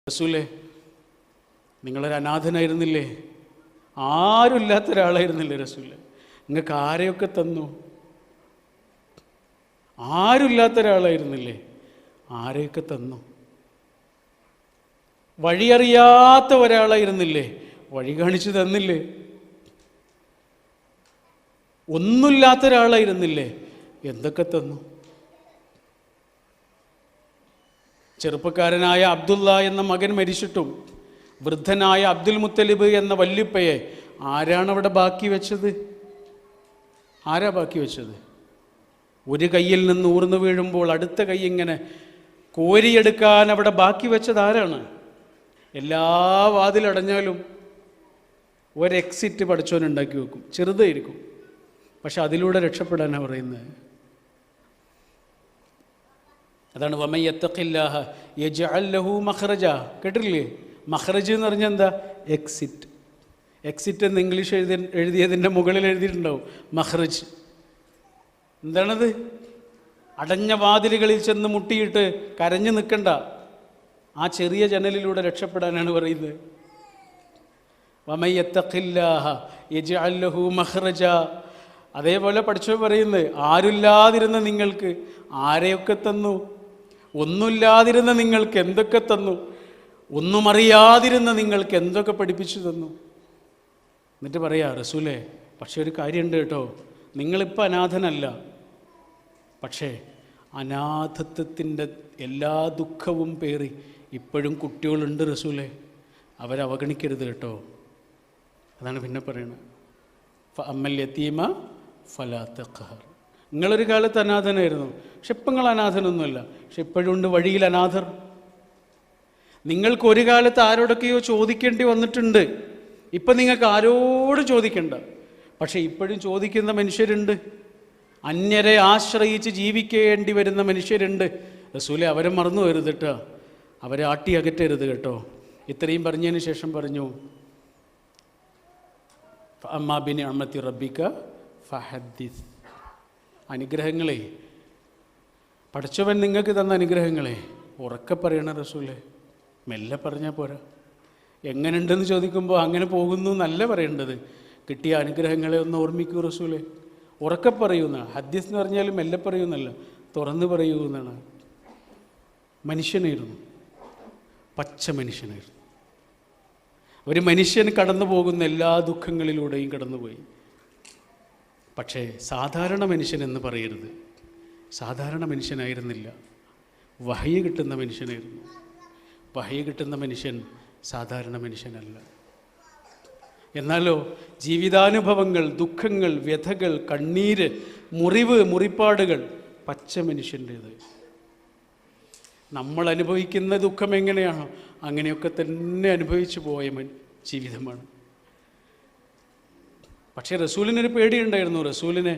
റസൂലേ, നിങ്ങളൊരു അനാഥനായിരുന്നില്ലേ? ആരുമില്ലാത്ത ഒരാളായിരുന്നില്ലേ റസൂലേ? നിങ്ങൾക്ക് ആരെയൊക്കെ തന്നു? ആരുമില്ലാത്ത ഒരാളായിരുന്നില്ലേ? ആരെയൊക്കെ തന്നു? വഴിയറിയാത്ത ഒരാളായിരുന്നില്ലേ? വഴി കാണിച്ചു തന്നില്ലേ? ഒന്നുമില്ലാത്ത ഒരാളായിരുന്നില്ലേ? എന്തൊക്കെ തന്നു? ചെറുപ്പക്കാരനായ അബ്ദുള്ള എന്ന മകൻ മരിച്ചിട്ടും വൃദ്ധനായ അബ്ദുൽ മുത്തലിബ് എന്ന വല്യുപ്പയെ ആരാണ് അവിടെ ബാക്കി വെച്ചത്? ആരാ ബാക്കി വെച്ചത്? ഒരു കയ്യിൽ നിന്ന് ഊർന്നു വീഴുമ്പോൾ അടുത്ത കൈ ഇങ്ങനെ കോരിയെടുക്കാൻ അവിടെ ബാക്കി വെച്ചത് ആരാണ്? എല്ലാ വാതിലടഞ്ഞാലും ഒരു എക്സിറ്റ് പഠിച്ചവനുണ്ടാക്കി വെക്കും, ചെറുതായിരിക്കും, പക്ഷെ അതിലൂടെ രക്ഷപ്പെടാനാണ് പറയുന്നത്. അതാണ് വമൻ യത്തഖില്ലാഹ യജ്അൽ ലഹു മഖ്റജ. കേട്ടില്ലേ? മഖ്റജ് എന്ന് പറഞ്ഞാൽ എന്താ? എക്സിറ്റ്. എക്സിറ്റ് എന്ന് ഇംഗ്ലീഷ് എഴുതിയതിൻ്റെ മുകളിൽ എഴുതിയിട്ടുണ്ടാവും മഖ്റജ്. എന്താണത്? അടഞ്ഞ വാതിലുകളിൽ ചെന്ന് മുട്ടിയിട്ട് കരഞ്ഞു നിൽക്കണ്ട, ആ ചെറിയ ജനലിലൂടെ രക്ഷപ്പെടാനാണ് പറയുന്നത്. വമൻ യത്തഖില്ലാഹ യജ്അൽ ലഹു മഖ്റജ. അതേപോലെ പഠിച്ചോ പറയുന്നത്, ആരുമില്ലാതിരുന്ന നിങ്ങൾക്ക് ആരെയൊക്കെ തന്നു? ഒന്നുമില്ലാതിരുന്ന നിങ്ങൾക്ക് എന്തൊക്കെ തന്നു? ഒന്നും അറിയാതിരുന്ന നിങ്ങൾക്ക് എന്തൊക്കെ പഠിപ്പിച്ചു തന്നു? എന്നിട്ട് പറയാ റസൂലേ, പക്ഷെ ഒരു കാര്യമുണ്ട് കേട്ടോ, നിങ്ങളിപ്പോൾ അനാഥനല്ല, പക്ഷേ അനാഥത്വത്തിൻ്റെ എല്ലാ ദുഃഖവും പേറി ഇപ്പോഴും കുട്ടികളുണ്ട് റസൂലേ, അവരവഗണിക്കരുത് കേട്ടോ. അതാണ് പിന്നെ പറയണത്, ഫഅമ്മൽ യതീമ ഫലാ തഖ്ഹർ. നിങ്ങളൊരു കാലത്ത് അനാഥനായിരുന്നു, പക്ഷെ ഇപ്പം നിങ്ങൾ അനാഥനൊന്നുമല്ല, പക്ഷെ ഇപ്പോഴും ഉണ്ട് വഴിയിൽ അനാഥർ. നിങ്ങൾക്ക് ഒരു കാലത്ത് ആരോടൊക്കെയോ ചോദിക്കേണ്ടി വന്നിട്ടുണ്ട്, ഇപ്പം നിങ്ങൾക്ക് ആരോട് ചോദിക്കണ്ട, പക്ഷെ ഇപ്പോഴും ചോദിക്കുന്ന മനുഷ്യരുണ്ട്. അന്യരെ ആശ്രയിച്ച് ജീവിക്കേണ്ടി വരുന്ന മനുഷ്യരുണ്ട്. റസൂലേ, അവരെ മറന്നു വരുത് കേട്ടോ, അവരെ ആട്ടി അകറ്റരുത് കേട്ടോ. ഇത്രയും പറഞ്ഞതിന് ശേഷം പറഞ്ഞു, ഫഅമ്മാ ബിനിഅമതി റബ്ബിക ഫഹദ്ദിസ്. അനുഗ്രഹങ്ങളെ, പഠിച്ചവൻ നിങ്ങൾക്ക് തന്ന അനുഗ്രഹങ്ങളെ ഉറക്കെ പറയണ റസൂലേ, മെല്ലെ പറഞ്ഞാൽ പോരാ. എങ്ങനെയുണ്ടെന്ന് ചോദിക്കുമ്പോൾ അങ്ങനെ പോകുന്നു എന്നല്ല പറയേണ്ടത്, കിട്ടിയ അനുഗ്രഹങ്ങളെ ഒന്ന് ഓർമ്മിക്കൂ റസൂലേ, ഉറക്കെ പറയുന്നതാണ്. ഹദീസ് എന്ന് പറഞ്ഞാൽ മെല്ലെ പറയുന്നല്ല, തുറന്ന് പറയൂ എന്നാണ്. മനുഷ്യനായിരുന്നു, പച്ച മനുഷ്യനായിരുന്നു. ഒരു മനുഷ്യൻ കടന്നു പോകുന്ന എല്ലാ ദുഃഖങ്ങളിലൂടെയും കടന്നുപോയി. പക്ഷേ സാധാരണ മനുഷ്യനെന്ന് പറയരുത്, സാധാരണ മനുഷ്യനായിരുന്നില്ല, വഹയി കിട്ടുന്ന മനുഷ്യനായിരുന്നു. വഹയി കിട്ടുന്ന മനുഷ്യൻ സാധാരണ മനുഷ്യനല്ല. എന്നാലോ ജീവിതാനുഭവങ്ങൾ, ദുഃഖങ്ങൾ, വ്യഥകൾ, കണ്ണീര്, മുറിവ്, മുറിപ്പാടുകൾ പച്ച മനുഷ്യൻ്റേത്. നമ്മൾ അനുഭവിക്കുന്ന ദുഃഖം എങ്ങനെയാണോ അങ്ങനെയൊക്കെ തന്നെ അനുഭവിച്ചു പോയ ജീവിതമാണ്. പക്ഷേ റസൂലിനൊരു പേടിയുണ്ടായിരുന്നു, റസൂലിനെ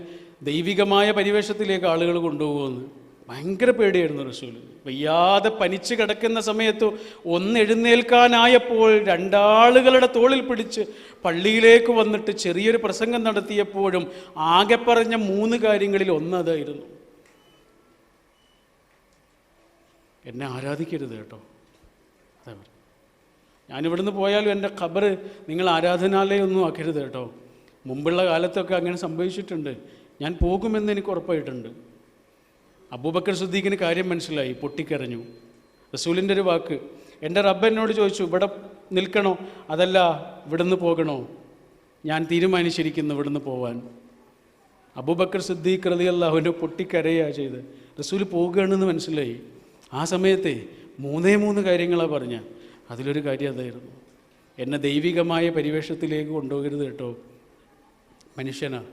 ദൈവികമായ പരിവേഷത്തിലേക്ക് ആളുകൾ കൊണ്ടുപോകുമെന്ന് ഭയങ്കര പേടിയായിരുന്നു റസൂലിന്. വയ്യാതെ പനിച്ച് കിടക്കുന്ന സമയത്ത് ഒന്ന് എഴുന്നേൽക്കാനായപ്പോൾ രണ്ടാളുകളുടെ തോളിൽ പിടിച്ച് പള്ളിയിലേക്ക് വന്നിട്ട് ചെറിയൊരു പ്രസംഗം നടത്തിയപ്പോഴും ആകെ പറഞ്ഞ 3 കാര്യങ്ങളിൽ ഒന്നതായിരുന്നു, എന്നെ ആരാധിക്കരുത് കേട്ടോ. അതാ പറയുക, ഞാനിവിടുന്ന് പോയാലും എൻ്റെ ഖബർ നിങ്ങൾ ആരാധനാലയമൊന്നും ആക്കരുത് കേട്ടോ. മുമ്പുള്ള കാലത്തൊക്കെ അങ്ങനെ സംഭവിച്ചിട്ടുണ്ട്, ഞാൻ പോകുമെന്ന് എനിക്ക് ഉറപ്പായിട്ടുണ്ട്. അബൂബക്കർ സിദ്ദീഖിന് കാര്യം മനസ്സിലായി, പൊട്ടിക്കരഞ്ഞു. റസൂലിൻ്റെ ഒരു വാക്ക്, എൻ്റെ റബ്ബ് എന്നോട് ചോദിച്ചു, ഇവിടെ നിൽക്കണോ അതല്ല ഇവിടുന്ന് പോകണോ? ഞാൻ തീരുമാനിച്ചിരിക്കുന്നു ഇവിടുന്ന് പോവാൻ. അബൂബക്കർ സിദ്ദീഖ് റളിയല്ലാഹു പൊട്ടിക്കരയുക ചെയ്ത്. റസൂൽ പോകുകയാണെന്ന് മനസ്സിലായി. ആ സമയത്തെ 3 കാര്യങ്ങളാണ് പറഞ്ഞ, അതിലൊരു കാര്യം അതായിരുന്നു, എന്നെ ദൈവികമായ പരിവേഷത്തിലേക്ക് കൊണ്ടുപോകരുത് കേട്ടോ. മനുഷ്യനാണ്,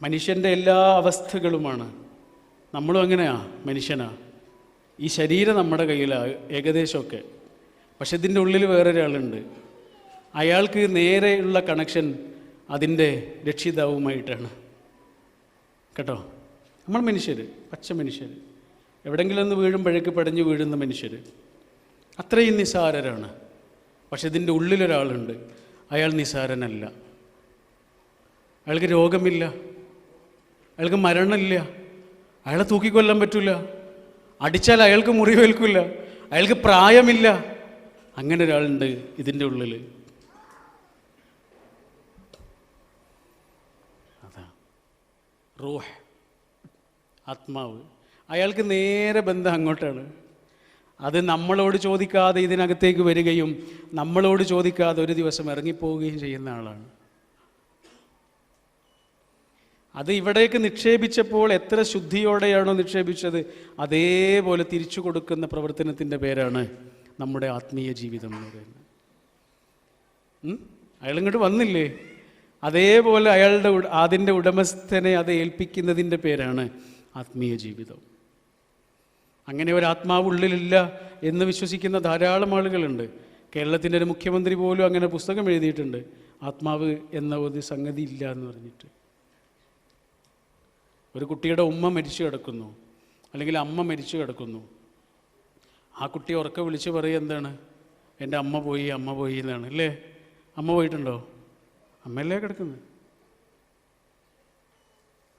മനുഷ്യൻ്റെ എല്ലാ അവസ്ഥകളുമാണ്. നമ്മളും അങ്ങനെയാ, മനുഷ്യനാ. ഈ ശരീരം നമ്മുടെ കയ്യിലാണ് ഏകദേശമൊക്കെ, പക്ഷെ ഇതിൻ്റെ ഉള്ളിൽ വേറൊരാളുണ്ട്. അയാൾക്ക് നേരെയുള്ള കണക്ഷൻ അതിൻ്റെ രക്ഷിതാവുമായിട്ടാണ് കേട്ടോ. നമ്മൾ മനുഷ്യർ, പച്ച മനുഷ്യർ, എവിടെയെങ്കിലും ഒന്ന് വീഴുമ്പോഴേക്ക് പടഞ്ഞു വീഴുന്ന മനുഷ്യർ, അത്രയും നിസാരരാണ്. പക്ഷെ ഇതിൻ്റെ ഉള്ളിലൊരാളുണ്ട്, അയാൾ നിസാരനല്ല. അയാൾക്ക് രോഗമില്ല, അയാൾക്ക് മരണമില്ല, അയാളെ തൂക്കിക്കൊല്ലാൻ പറ്റില്ല, അടിച്ചാൽ അയാൾക്ക് മുറിവേൽക്കില്ല, അയാൾക്ക് പ്രായമില്ല. അങ്ങനെ ഒരാളുണ്ട് ഇതിൻ്റെ ഉള്ളിൽ. അതാ റൂഹ്, ആത്മാവ്. അയാൾക്ക് നേരെ ബന്ധം അങ്ങോട്ടാണ്. അത് നമ്മളോട് ചോദിക്കാതെ ഇതിനകത്തേക്ക് വരികയും നമ്മളോട് ചോദിക്കാതെ ഒരു ദിവസം ഇറങ്ങിപ്പോവുകയും ചെയ്യുന്ന ആളാണ്. അത് ഇവിടേക്ക് നിക്ഷേപിച്ചപ്പോൾ എത്ര ശുദ്ധിയോടെയാണോ നിക്ഷേപിച്ചത്, അതേപോലെ തിരിച്ചു കൊടുക്കുന്ന പ്രവർത്തനത്തിൻ്റെ പേരാണ് നമ്മുടെ ആത്മീയ ജീവിതം എന്ന് പറയുന്നത്. അയാളിങ്ങോട്ട് വന്നില്ലേ, അതേപോലെ അയാളുടെ അതിൻ്റെ ഉടമസ്ഥനെ അത് ഏൽപ്പിക്കുന്നതിൻ്റെ പേരാണ് ആത്മീയ ജീവിതം. അങ്ങനെ ഒരു ആത്മാവ് ഉള്ളിലില്ല എന്ന് വിശ്വസിക്കുന്ന ധാരാളം ആളുകളുണ്ട്. കേരളത്തിൻ്റെ ഒരു മുഖ്യമന്ത്രി പോലും അങ്ങനെ പുസ്തകം എഴുതിയിട്ടുണ്ട്, ആത്മാവ് എന്ന ഒരു സംഗതി ഇല്ല എന്ന് പറഞ്ഞിട്ട്. ഒരു കുട്ടിയുടെ ഉമ്മ മരിച്ചു കിടക്കുന്നു, അല്ലെങ്കിൽ അമ്മ മരിച്ചു കിടക്കുന്നു. ആ കുട്ടി ഉറക്കെ വിളിച്ച് പറയുക എന്താണ്, എൻ്റെ അമ്മ പോയി എന്നാണ് അല്ലേ? അമ്മ പോയിട്ടുണ്ടോ? അമ്മയല്ലേ കിടക്കുന്നത്.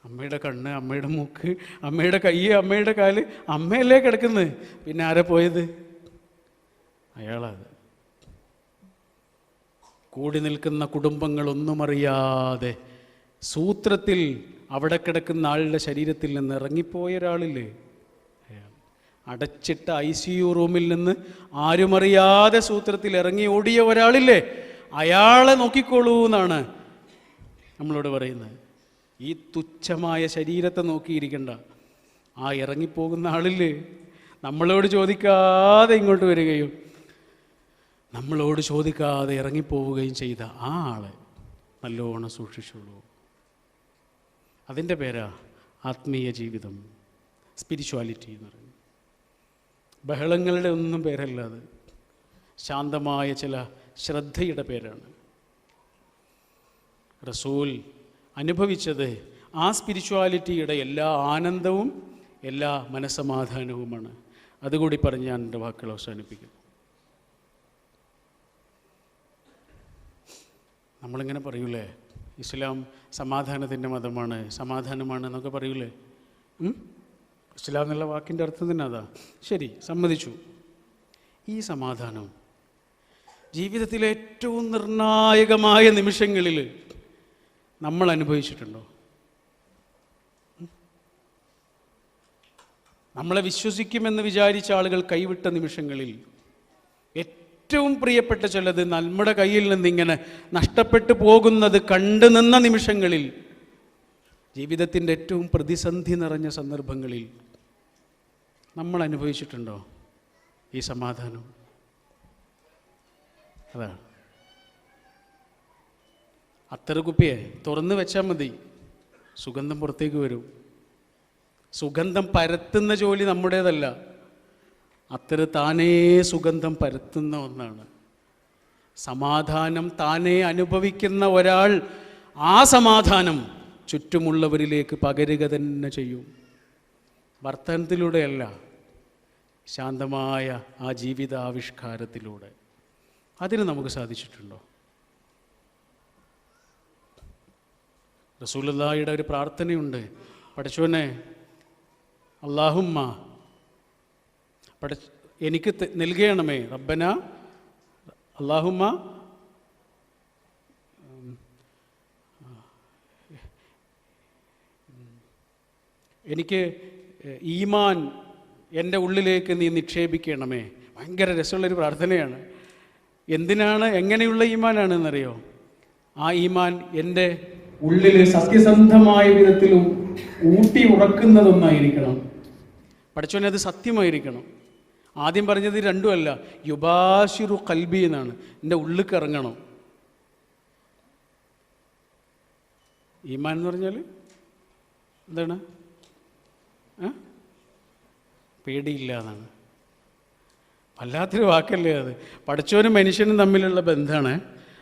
അമ്മയുടെ കണ്ണ്, അമ്മയുടെ മൂക്ക്, അമ്മയുടെ കൈ, അമ്മയുടെ കാല്, അമ്മയല്ലേ കിടക്കുന്നത്. പിന്നെ ആരാ പോയത്? അയാളത്. കൂടി നിൽക്കുന്ന കുടുംബങ്ങളൊന്നും അറിയാതെ സൂത്രത്തിൽ അവിടെ കിടക്കുന്ന ആളുടെ ശരീരത്തിൽ നിന്ന് ഇറങ്ങിപ്പോയ ഒരാളില്ലേ? അടച്ചിട്ട ICU റൂമിൽ നിന്ന് ആരുമറിയാതെ സൂത്രത്തിൽ ഇറങ്ങി ഓടിയ ഒരാളില്ലേ? അയാളെ നോക്കിക്കോളൂ എന്നാണ് നമ്മളോട് പറയുന്നത്. ഈ തുച്ഛമായ ശരീരത്തെ നോക്കിയിരിക്കണ്ട, ആ ഇറങ്ങിപ്പോകുന്ന ആളില്ലേ, നമ്മളോട് ചോദിക്കാതെ ഇങ്ങോട്ട് വരികയും നമ്മളോട് ചോദിക്കാതെ ഇറങ്ങിപ്പോവുകയും ചെയ്ത ആ ആളെ നല്ലോണം സൂക്ഷിച്ചുള്ളൂ. അതിൻ്റെ പേരാ ആത്മീയ ജീവിതം, സ്പിരിച്വാലിറ്റി എന്ന് പറയുന്നത്. ബഹളങ്ങളുടെ ഒന്നും പേരല്ല അത്, ശാന്തമായ ചില ശ്രദ്ധയുടെ പേരാണ്. റസൂൽ അനുഭവിച്ചത് ആ സ്പിരിച്വാലിറ്റിയുടെ എല്ലാ ആനന്ദവും എല്ലാ മനസ്സമാധാനവുമാണ്. അതുകൂടി പറഞ്ഞ് ഞാൻ എൻ്റെ വാക്കുകൾ അവസാനിപ്പിക്കും. നമ്മളിങ്ങനെ പറയൂലേ, ഇസ്ലാം സമാധാനത്തിൻ്റെ മതമാണ്, സമാധാനമാണ് എന്നൊക്കെ പറയൂലേ. ഇസ്ലാം എന്നുള്ള വാക്കിൻ്റെ അർത്ഥം തന്നെ അതാ. ശരി, സമ്മതിച്ചു. ഈ സമാധാനം ജീവിതത്തിലെ ഏറ്റവും നിർണായകമായ നിമിഷങ്ങളിൽ നമ്മൾ അനുഭവിച്ചിട്ടുണ്ടോ? നമ്മളെ വിശ്വസിക്കുമെന്ന് വിചാരിച്ച ആളുകൾ കൈവിട്ട നിമിഷങ്ങളിൽ, ഏറ്റവും പ്രിയപ്പെട്ട ചിലത് നമ്മുടെ കയ്യിൽ നിന്നിങ്ങനെ നഷ്ടപ്പെട്ടു പോകുന്നത് കണ്ടു നിന്ന നിമിഷങ്ങളിൽ, ജീവിതത്തിൻ്റെ ഏറ്റവും പ്രതിസന്ധി നിറഞ്ഞ സന്ദർഭങ്ങളിൽ നമ്മൾ അനുഭവിച്ചിട്ടുണ്ടോ ഈ സമാധാനം? അതാണ്. അത്തറ് കുപ്പിയെ തുറന്ന് വെച്ചാൽ മതി, സുഗന്ധം പുറത്തേക്ക് വരും. സുഗന്ധം പരത്തുന്ന ജോലി നമ്മുടേതല്ല, അത്തറ് താനേ സുഗന്ധം പരത്തുന്ന ഒന്നാണ്. സമാധാനം താനേ അനുഭവിക്കുന്ന ഒരാൾ ആ സമാധാനം ചുറ്റുമുള്ളവരിലേക്ക് പകരുക തന്നെ ചെയ്യും. വർത്തനത്തിലൂടെയല്ല, ശാന്തമായ ആ ജീവിതാവിഷ്കാരത്തിലൂടെ. അതിന് നമുക്ക് സാധിച്ചിട്ടുണ്ടോ? റസൂലുള്ളാഹിയുടെ ഒരു പ്രാർത്ഥനയുണ്ട്, പടച്ചോനെ അല്ലാഹുമ്മ എനിക്ക് നൽകണമേ, റബ്ബന അല്ലാഹുമ്മ എനിക്ക് ഈമാൻ എൻ്റെ ഉള്ളിലേക്ക് നീ നിക്ഷേപിക്കണമേ. ഭയങ്കര രസമുള്ളൊരു പ്രാർത്ഥനയാണ്. എന്തിനാണ്, എങ്ങനെയുള്ള ഈമാനാണെന്നറിയോ? ആ ഈമാൻ എൻ്റെ ഉള്ളിൽ സത്യസന്ധമായ വിധത്തിലും ഊട്ടി ഉറക്കുന്നതൊന്നായിരിക്കണം. പഠിച്ചോനെ അത് സത്യമായിരിക്കണം. ആദ്യം പറഞ്ഞത് രണ്ടുമല്ല, യുബാശിറു കൽബി എന്നാണ്, എൻ്റെ ഉള്ളിലേക്ക് ഇറങ്ങണം. ഈമാൻ എന്ന് പറഞ്ഞാൽ എന്താണ്? പേടിയില്ല എന്നാണ്. വല്ലാത്തൊരു വാക്കല്ലേ അത്. പഠിച്ചവനും മനുഷ്യനും തമ്മിലുള്ള ബന്ധമാണ്.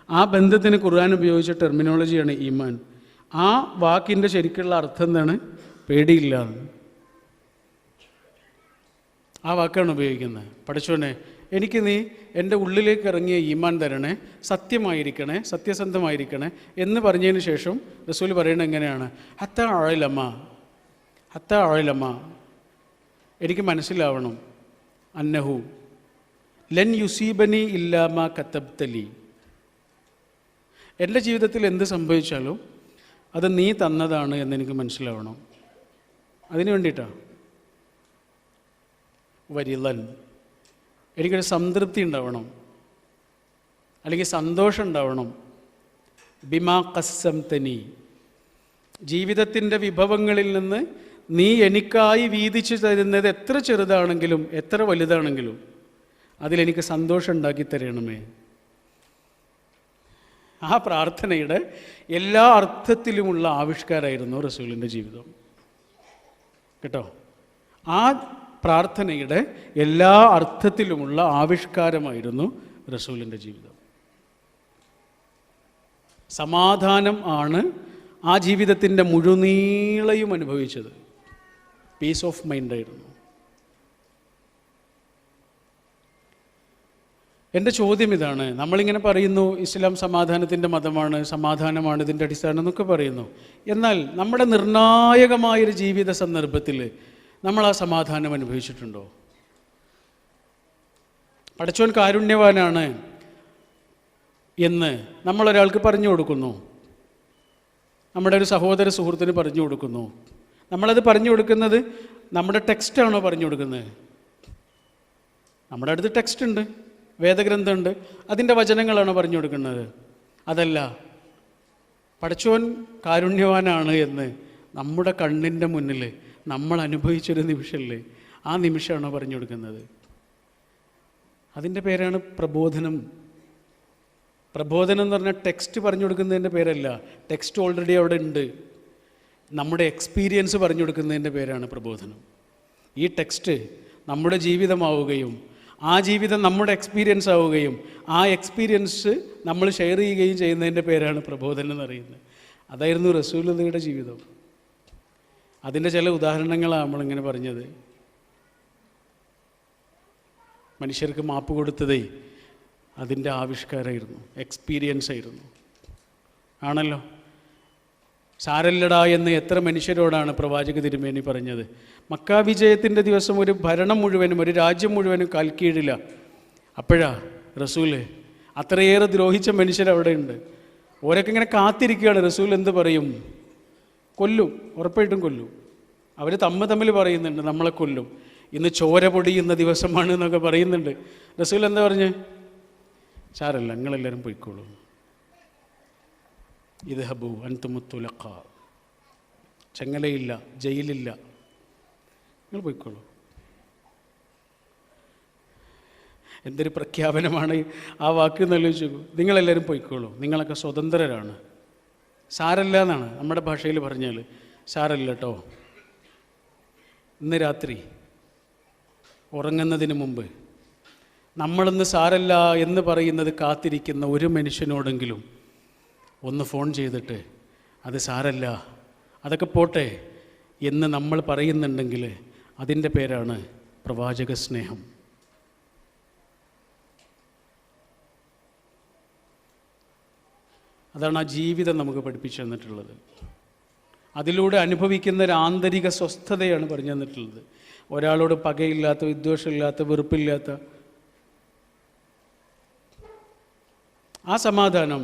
ആ ബന്ധത്തിന് ഖുർആൻ ഉപയോഗിച്ച ടെർമിനോളജിയാണ് ഈമാൻ. ആ വാക്കിൻ്റെ ശരിക്കുള്ള അർത്ഥം എന്താണ്? പേടിയില്ല എന്ന്. ആ വാക്കാണ് ഉപയോഗിക്കുന്നത്. പഠിച്ചോനെ എനിക്ക് നീ എൻ്റെ ഉള്ളിലേക്ക് ഇറങ്ങിയ ഈമാൻ തരണേ, സത്യമായിരിക്കണേ, സത്യസന്ധമായിരിക്കണേ എന്ന് പറഞ്ഞതിന് ശേഷം റസൂൽ പറയുന്നത് എങ്ങനെയാണ്? ഹത്ത ആഴലമ്മ എനിക്ക് മനസ്സിലാവണം, അന്നഹു ലൻ യുസീബനി ഇല്ലാമാ കത്തബ്തലി, എൻ്റെ ജീവിതത്തിൽ എന്ത് സംഭവിച്ചാലും അത് നീ തന്നതാണ് എന്നെനിക്ക് മനസ്സിലാവണം. അതിനു വേണ്ടിയിട്ടാണ്. വരിലൻ, എനിക്കൊരു സംതൃപ്തി ഉണ്ടാവണം, അല്ലെങ്കിൽ സന്തോഷം ഉണ്ടാവണം. ബിമാ ഖസ്സംതനി, ജീവിതത്തിൻ്റെ വിഭവങ്ങളിൽ നിന്ന് നീ എനിക്കായി വീതിച്ചു തരുന്നത് എത്ര ചെറുതാണെങ്കിലും എത്ര വലുതാണെങ്കിലും അതിലെനിക്ക് സന്തോഷം ഉണ്ടാക്കി തരണമേ. ആ പ്രാർത്ഥനയുടെ എല്ലാ അർത്ഥത്തിലുമുള്ള ആവിഷ്കാരമായിരുന്നു റസൂലിൻ്റെ ജീവിതം കേട്ടോ. ആ പ്രാർത്ഥനയുടെ എല്ലാ അർത്ഥത്തിലുമുള്ള ആവിഷ്കാരമായിരുന്നു റസൂലിൻ്റെ ജീവിതം. സമാധാനം ആണ് ആ ജീവിതത്തിൻ്റെ മുഴുനീളയും അനുഭവിച്ചത്. പീസ് ഓഫ് മൈൻഡായിരുന്നു. എൻ്റെ ചോദ്യം ഇതാണ്, നമ്മളിങ്ങനെ പറയുന്നു ഇസ്ലാം സമാധാനത്തിൻ്റെ മതമാണ്, സമാധാനമാണ് ഇതിൻ്റെ അടിസ്ഥാനം എന്നൊക്കെ പറയുന്നു. എന്നാൽ നമ്മുടെ നിർണായകമായൊരു ജീവിത സന്ദർഭത്തിൽ നമ്മൾ ആ സമാധാനം അനുഭവിച്ചിട്ടുണ്ടോ? പടച്ചോൻ കാരുണ്യവാനാണ് എന്ന് നമ്മളൊരാൾക്ക് പറഞ്ഞു കൊടുക്കുന്നു, നമ്മുടെ ഒരു സഹോദര സുഹൃത്തിന് പറഞ്ഞു കൊടുക്കുന്നു. നമ്മളത് പറഞ്ഞു കൊടുക്കുന്നത് നമ്മുടെ ടെക്സ്റ്റാണോ പറഞ്ഞു കൊടുക്കുന്നത്? നമ്മുടെ അടുത്ത് ടെക്സ്റ്റ് ഉണ്ട്, വേദഗ്രന്ഥമുണ്ട്, അതിൻ്റെ വചനങ്ങളാണോ പറഞ്ഞു കൊടുക്കുന്നത്? അതല്ല, പടച്ചോൻ കാരുണ്യവാനാണ് എന്ന് നമ്മുടെ കണ്ണിൻ്റെ മുന്നിൽ നമ്മൾ അനുഭവിച്ചൊരു നിമിഷമല്ലേ, ആ നിമിഷമാണോ പറഞ്ഞു കൊടുക്കുന്നത്? അതിൻ്റെ പേരാണ് പ്രബോധനം. പ്രബോധനം എന്ന് പറഞ്ഞാൽ ടെക്സ്റ്റ് പറഞ്ഞു കൊടുക്കുന്നതിൻ്റെ പേരല്ല. ടെക്സ്റ്റ് ഓൾറെഡി അവിടെ ഉണ്ട്. നമ്മുടെ എക്സ്പീരിയൻസ് പറഞ്ഞു കൊടുക്കുന്നതിൻ്റെ പേരാണ് പ്രബോധനം. ഈ ടെക്സ്റ്റ് നമ്മുടെ ജീവിതമാവുകയും ആ ജീവിതം നമ്മുടെ എക്സ്പീരിയൻസ് ആവുകയും ആ എക്സ്പീരിയൻസ് നമ്മൾ ഷെയർ ചെയ്യുകയും ചെയ്യുന്നതിൻ്റെ പേരാണ് പ്രബോധനം എന്ന് പറയുന്നത്. അതായിരുന്നു റസൂലുള്ളാഹിയുടെ ജീവിതം. അതിൻ്റെ ചില ഉദാഹരണങ്ങളാണ് നമ്മളിങ്ങനെ പറഞ്ഞത്. മനുഷ്യർക്ക് മാപ്പ് കൊടുത്തതേ അതിൻ്റെ ആവിഷ്കാരമായിരുന്നു, എക്സ്പീരിയൻസ് ആയിരുന്നു. ആണല്ലോ. സാരല്ലടാ എന്ന് എത്ര മനുഷ്യരോടാണ് പ്രവാചക തിരുമേനി പറഞ്ഞത്. മക്ക വിജയത്തിൻ്റെ ദിവസം ഒരു ഭരണം മുഴുവനും, ഒരു രാജ്യം മുഴുവനും കാൽക്കീഴില്ല. അപ്പോഴാ റസൂല് അത്രയേറെ ദ്രോഹിച്ച മനുഷ്യരവിടെ ഉണ്ട്. ഓരൊക്കെ ഇങ്ങനെ കാത്തിരിക്കുകയാണ്. റസൂൽ എന്ത് പറയും? കൊല്ലും, ഉറപ്പായിട്ടും കൊല്ലും. അവർ തമ്മിൽ പറയുന്നുണ്ട് നമ്മളെ കൊല്ലും, ഇന്ന് ചോര പൊടിയുന്ന ദിവസമാണ് എന്നൊക്കെ പറയുന്നുണ്ട്. റസൂൽ എന്താ പറഞ്ഞ്? സാരല്ല, നിങ്ങളെല്ലാവരും പോയിക്കോളൂ. ഇത് ഹബു അൻതുമുത്തുലഖ, ചങ്ങലയില്ല, ജയിലില്ല, നിങ്ങൾ പോയിക്കോളൂ. എന്തൊരു പ്രഖ്യാപനമാണ് ആ വാക്ക് എന്നാലോചിച്ചു. നിങ്ങളെല്ലാവരും പോയിക്കോളൂ, നിങ്ങളൊക്കെ സ്വതന്ത്രരാണ്. സാരല്ല എന്നാണ് നമ്മുടെ ഭാഷയിൽ പറഞ്ഞാൽ. സാരല്ല കേട്ടോ. ഇന്ന് രാത്രി ഉറങ്ങുന്നതിന് മുമ്പ് നമ്മളിന്ന് സാരല്ല എന്ന് പറയുന്നത് കാത്തിരിക്കുന്ന ഒരു മനുഷ്യനോടെങ്കിലും ഒന്ന് ഫോൺ ചെയ്തിട്ട് അത് സാരല്ല, അതൊക്കെ പോട്ടെ എന്ന് നമ്മൾ പറയുന്നുണ്ടെങ്കിൽ അതിൻ്റെ പേരാണ് പ്രവാചക സ്നേഹം. അതാണ് ആ ജീവിതം നമുക്ക് പഠിപ്പിച്ചു തന്നിട്ടുള്ളത്. അതിലൂടെ അനുഭവിക്കുന്ന ഒരു ആന്തരിക സ്വസ്ഥതയാണ് പറഞ്ഞു തന്നിട്ടുള്ളത്. ഒരാളോട് പകയില്ലാത്ത, വിദ്വേഷമില്ലാത്ത, വെറുപ്പില്ലാത്ത ആ സമാധാനം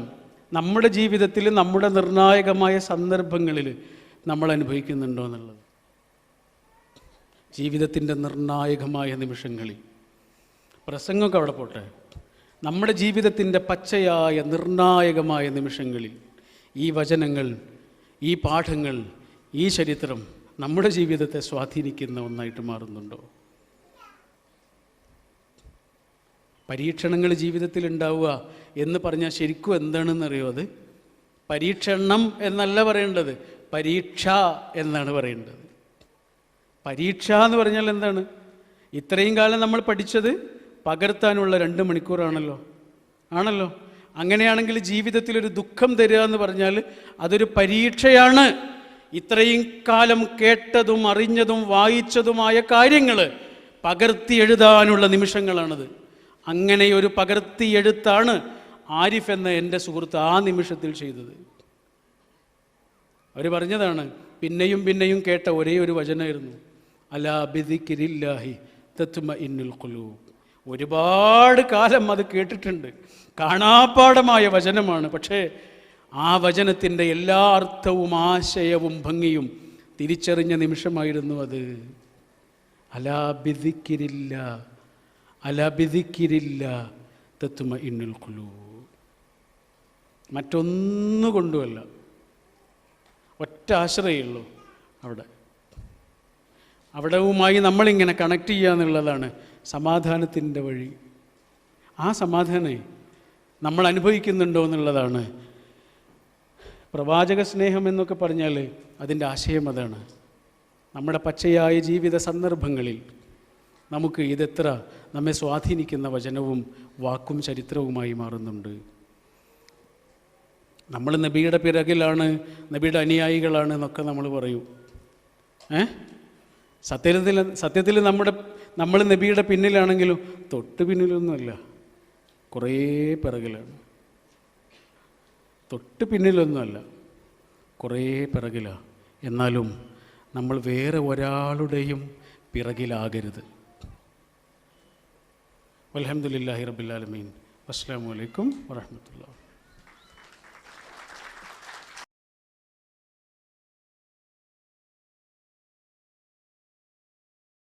നമ്മുടെ ജീവിതത്തിൽ നമ്മുടെ നിർണായകമായ സന്ദർഭങ്ങളിൽ നമ്മൾ അനുഭവിക്കുന്നുണ്ടോ എന്നുള്ളത്. ജീവിതത്തിൻ്റെ നിർണായകമായ നിമിഷങ്ങളിൽ, പ്രസംഗമൊക്കെ അവിടെ പോട്ടെ, നമ്മുടെ ജീവിതത്തിൻ്റെ പച്ചയായ നിർണായകമായ നിമിഷങ്ങളിൽ ഈ വചനങ്ങൾ, ഈ പാഠങ്ങൾ, ഈ ചരിത്രം നമ്മുടെ ജീവിതത്തെ സ്വാധീനിക്കുന്ന ഒന്നായിട്ട് മാറുന്നുണ്ടോ? പരീക്ഷണങ്ങൾ ജീവിതത്തിൽ ഉണ്ടാവുക എന്ന് പറഞ്ഞാൽ ശരിക്കും എന്താണെന്നറിയോ? അത് പരീക്ഷണം എന്നല്ല പറയേണ്ടത്, പരീക്ഷ എന്നാണ് പറയേണ്ടത്. പരീക്ഷ എന്ന് പറഞ്ഞാൽ എന്താണ്? ഇത്രയും കാലം നമ്മൾ പഠിച്ചത് പകർത്താനുള്ള 2 മണിക്കൂറാണല്ലോ. ആണല്ലോ. അങ്ങനെയാണെങ്കിൽ ജീവിതത്തിലൊരു ദുഃഖം തരിക എന്ന് പറഞ്ഞാൽ അതൊരു പരീക്ഷയാണ്. ഇത്രയും കാലം കേട്ടതും അറിഞ്ഞതും വായിച്ചതുമായ കാര്യങ്ങൾ പകർത്തി എഴുതാനുള്ള നിമിഷങ്ങളാണത്. അങ്ങനെ ഒരു പകർത്തി എഴുത്താണ് ആരിഫ് എന്ന എൻ്റെ സുഹൃത്ത് ആ നിമിഷത്തിൽ ചെയ്തത്. അവർ പറഞ്ഞതാണ്, പിന്നെയും പിന്നെയും കേട്ട ഒരേ ഒരു വചനമായിരുന്നു, അലാ ബിദിക്രില്ലാഹി തത്മഇന്നുൽ ഖുലൂബ്. ഒരുപാട് കാലം അത് കേട്ടിട്ടുണ്ട്, കാണാപ്പാഠമായ വചനമാണ്. പക്ഷേ ആ വചനത്തിൻ്റെ എല്ലാ അർത്ഥവും ആശയവും ഭംഗിയും തിരിച്ചറിഞ്ഞ നിമിഷമായിരുന്നു അത്. അലാ ബിദിക്രില്ല അലാ ബിദിക്രില്ല തത്മഇന്നുൽ ഖുലൂബ്. മറ്റൊന്നുകൊണ്ടുമല്ല, ഒറ്റ ആശ്രയമുള്ളൂ അവിടവുമായി നമ്മളിങ്ങനെ കണക്ട് ചെയ്യുക എന്നുള്ളതാണ് സമാധാനത്തിൻ്റെ വഴി. ആ സമാധാനം നമ്മൾ അനുഭവിക്കുന്നുണ്ടോ എന്നുള്ളതാണ് പ്രവാചക സ്നേഹം എന്നൊക്കെ പറഞ്ഞാൽ അതിൻ്റെ ആശയം അതാണ്. നമ്മുടെ പച്ചയായ ജീവിത സന്ദർഭങ്ങളിൽ നമുക്ക് ഇതെത്ര നമ്മെ സ്വാധീനിക്കുന്ന വചനവും വാക്കും ചരിത്രവുമായി മാറുന്നുണ്ട്. നമ്മൾ നബിയുടെ പിറകിലാണ്, നബിയുടെ അനുയായികളാണ് എന്നൊക്കെ നമ്മൾ പറയും. സത്യത്തിൽ നമ്മൾ നബിയുടെ പിന്നിലാണെങ്കിലും തൊട്ട് പിന്നിലൊന്നുമല്ല, കുറേ പിറകിലാണ്. തൊട്ട് പിന്നിലൊന്നുമല്ല, കുറേ പിറകിലാണ്. എന്നാലും നമ്മൾ വേറെ ഒരാളുടെയും പിറകിലാകരുത്. അൽഹംദുലില്ലാഹി റബ്ബിൽ ആലമീൻ. അസ്സലാമു അലൈക്കും വറഹ്മത്തുള്ളാഹി.